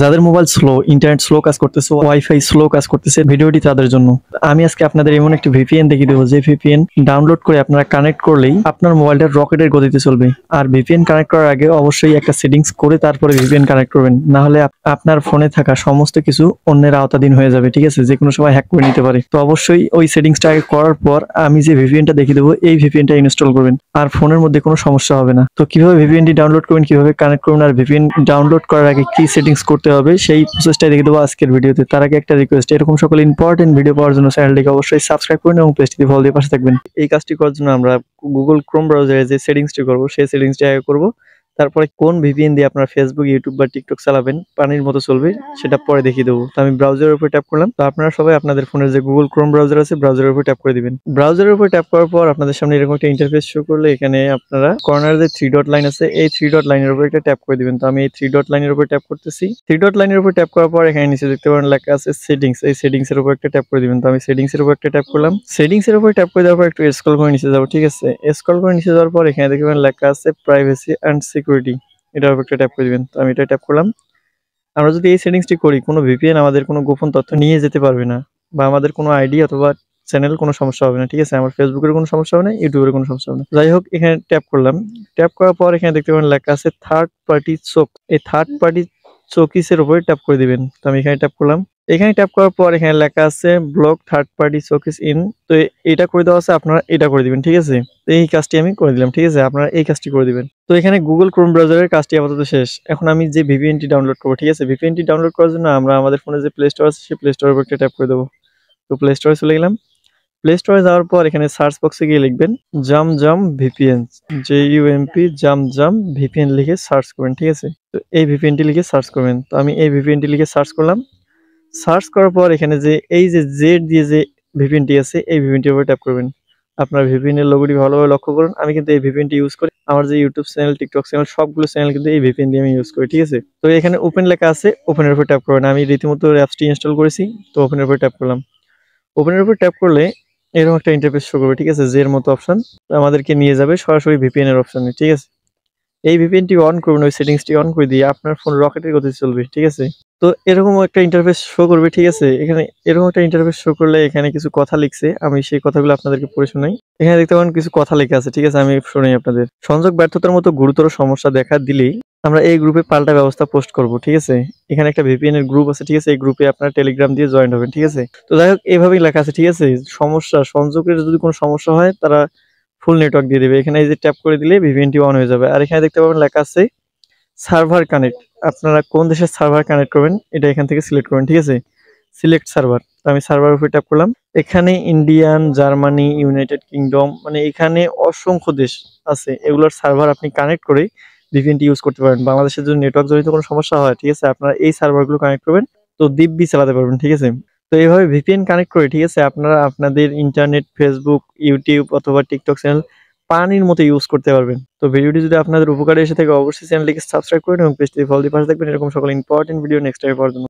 যাদের mobile slow, internet slow কাজ করতেছে, ওয়াইফাই স্লো কাজ করতেছে, ভিডিওটি তাদের জন্য। আমি আজকে আপনাদের এমন একটি ভিপিএন দেখিয়ে দেবো যে ভিপিএন ডাউনলোড করে আপনারা কানেক্ট করলেই আপনার মোবাইলটা রকেটের গতিতে চলবে। আর ভিপিএন কানেক্ট করার আগে অবশ্যই একটা সেটিংস করে তারপরে ভিপিএন কানেক্ট করবেন, না হলে আপনার ফোনে থাকা সমস্ত কিছু অন্যের আওতাধীন হয়ে যাবে। ঠিক আছে, যে কোনো সময় হ্যাক করে নিতে পারে। তো অবশ্যই ওই সেটিংসটা আগে করার পর আমি যে ভিপিএনটা দেখিয়ে দেবো এই ভিপিএনটা ইনস্টল করবেন, আর ফোনের মধ্যে কোনো সমস্যা হবে না। তো কিভাবে ভিপিএনটি ডাউনলোড করবেন, কিভাবে কানেক্ট করবেন, আর ভিপিএন ডাউনলোড করার আগে কি সেটিংস করতে হবে সেই প্রসেসটাই দেখে দেবো আজকের ভিডিওতে। তার আগে একটা রিকোয়েস্ট, এরকম সকল ইম্পর্টেন্ট ভিডিও পাওয়ার জন্য চ্যানেলটিকে অবশ্যই সাবস্ক্রাইব করুন এবং পেজটিতে ফলো দিয়ে পাশে থাকবেন। এই কাজটি করার জন্য আমরা গুগল ক্রোম ব্রাউজারে যে সেটিংসটি করবো সেই সেটিংসটি আগে করবো। তারপরে কোন ভিপিএন দিয়ে আপনার ফেসবুক, ইউটিউব বা টিকটক চালাবেন পানির মতো চলবে সেটা পরে দেখিয়ে দেবো। তো আমি ব্রাউজারের উপর ট্যাপ করলাম। তো আপনারা সবাই আপনাদের ফোনের যে গুগল ক্রোম ব্রাউজার আছে ব্রাউজারের উপর ট্যাপ করে দিবেন। ব্রাউজারের উপর ট্যাপ করার পর আপনাদের সামনে এরকম একটা ইন্টারফেস শো করলে এখানে আপনারা কর্নারে যে 3 ডট লাইন আছে এই 3 ডট লাইনের উপর একটা ট্যাপ করে দিবেন। তো আমি এই 3 ডট লাইনের উপর ট্যাপ করতেছি। 3 ডট লাইনের উপর ট্যাপ করার পর এখানে নিচে দেখতে পারেন লেখা আছে সেটিংস, এই সেটিংস এর উপর একটা ট্যাপ করে দিবেন। তো আমি সেটিংস এর উপর একটা ট্যাপ করলাম। সেটিংস এর উপর ট্যাপ করে দেওয়ার পর একটু স্ক্রল করে নিচে যাব। ঠিক আছে, স্ক্রল করে নিচে যাওয়ার পর এখানে দেখবেন লেখা আছে প্রাইভেসি এন্ড সিকিউরিটি, এটার উপর একটা ট্যাপ করে দিবেন। তো আমি এটা ট্যাপ করলাম। আমরা যদি এই সেটিংসটি করি কোনো ভিপিএন আমাদের কোনো গোপন তথ্য নিয়ে যেতে পারবে না, বা আমাদের কোনো আইডি অথবা চ্যানেল কোনো সমস্যা হবে না। ঠিক আছে, আমার ফেসবুকের কোনো সমস্যা হবে না, ইউটিউবের কোনো সমস্যা হবে না। যাই হোক, এখানে ট্যাপ করলাম। ট্যাপ করার পর এখানে দেখতে পারেন লেখা আছে থার্ড পার্টি চোক, এই থার্ড পার্টি চোকিসের উপরে ট্যাপ করে দিবেন। তো আমি এখানে ট্যাপ করলাম। এখানে ট্যাপ করার পর এখানে লেখা আছে ব্লক থার্ড পার্টি চোকিস ইন। তো এটা করে দেওয়া আছে, আপনারা এটা করে দিবেন। ঠিক আছে, তো এই কাজটি আমি করে দিলাম। ঠিক আছে, আপনারা এই কাজটি করে দিবেন। তো এখানে গুগল ক্রোম ব্রাউজারের কাজটি আপাতত শেষ। এখন আমি যে ভিপিএনটি ডাউনলোড করবো, ঠিক আছে, ভিপিএনটি ডাউনলোড করার জন্য আমরা আমাদের ফোনে যে প্লে স্টোর আছে সেই প্লে স্টোরের উপর একটা ট্যাপ করে দেবো। তো প্লে স্টোরে চলে গেলাম। প্লে স্টোরে যাওয়ার পর এখানে সার্চ বক্সে গিয়ে লিখবেন জাম জাম ভিপিএন, JUMP জাম জাম ভিপিএন লিখে সার্চ করবেন। ঠিক আছে, তো এই ভিপিএনটি লিখে সার্চ করবেন। তো আমি এই ভিপিএনটি লিখে সার্চ করলাম। সার্চ করার পর এখানে যে এই যে জেড দিয়ে যে ভিপিএনটি আছে এই ভিপিএনটির উপর ট্যাপ করবেন। আপনার ভিপিএন এর লোগোটি ভালোভাবে লক্ষ্য করুন। আমি কিন্তু এই ভিপিএনটি ইউজ করি, আমার যে ইউটিউব চ্যানেল, টিকটক চ্যানেল সবগুলো চ্যানেল কিন্তু এই ভিপিএন দিয়ে আমি ইউজ করি। ঠিক আছে, তো এখানে ওপেন লেখা আছে, ওপেনের উপর ট্যাপ করবেন। আমি রীতিমতো অ্যাপসটি ইনস্টল করেছি, তো ওপেনের উপর ট্যাপ করলাম। ওপেনের উপর ট্যাপ করলে এরকম একটা ইন্টারফেস শো করবে। ঠিক আছে, যে এর মতো অপশন আমাদেরকে নিয়ে যাবে সরাসরি ভিপিএন এর অপশনে। ঠিক আছে, এই ভিপিএনটি অন করবেন, ওই সেটিংসটি অন করে দিয়ে আপনার ফোন রকেটের গতিতে চলবে। ঠিক আছে, তো এরকম একটা ইন্টারফেস শো করবে। ঠিক আছে, এখানে এরকম একটা ইন্টারফেস শো করলে এখানে কিছু কথা লিখছে, আমি সেই কথাগুলো আপনাদেরকে পড়ে শোনাই। এখানে দেখতে পাবেন কিছু কথা লেখা আছে। ঠিক আছে, আমি শোনাই আপনাদের। সংযোগ ব্যর্থতার মতো গুরুতর সমস্যা দেখা দিলেই আমরা এই গ্রুপে পাল্টা ব্যবস্থা পোস্ট করব। ঠিক আছে, এখানে একটা ভিপিএন এর গ্রুপ আছে। ঠিক আছে, এই গ্রুপে আপনারা টেলিগ্রাম দিয়ে জয়েন হবেন। ঠিক আছে, তো যাই হোক এইভাবেই লেখা আছে। ঠিক আছে, সমস্যা সংযোগের যদি কোনো সমস্যা হয় তারা ফুল নেটওয়ার্ক দিয়ে দিবে। এখানে এই যে ট্যাপ করে দিলে ভিপিএনটি অন হয়ে যাবে। আর এখানে দেখতে পাবেন লেখা আছে সার্ভার কানেক্ট, আপনারা কোন দেশের সার্ভার কানেক্ট করবেন এটা এখান থেকে সিলেক্ট করবেন। ঠিক আছে, সিলেক্ট সার্ভার। তো আমি সার্ভার উপরে ট্যাপ করলাম। এখানে ইন্ডিয়ান, জার্মানি, ইউনাইটেড কিংডম, মানে এখানে অসংখ্য দেশ আছে, এগুলোর সার্ভার আপনি কানেক্ট করে ভিপিএনটি ইউজ করতে পারেন। বাংলাদেশের যদি নেটওয়ার্ক জনিত কোনো সমস্যা হয়, ঠিক আছে, আপনারা এই সার্ভারগুলো কানেক্ট করবেন, তো দিব্যি চালাতে পারবেন। ঠিক আছে, তো এইভাবে ভিপিএন কানেক্ট করে, ঠিক আছে, আপনারা আপনাদের ইন্টারনেট, ফেসবুক, ইউটিউব অথবা টিকটক চ্যানেল পানির মতো ইউজ করতে পারবেন। তো ভিডিওটি যদি আপনাদের উপকারে এসে থাকে অবশ্যই চ্যানেলটিকে সাবস্ক্রাইব করুন এবং পেজটি ফলো দিয়ে পাশে থাকবেন এরকম সকল ইম্পর্টেন্ট ভিডিও নেক্সট টাইম পাওয়ার জন্য।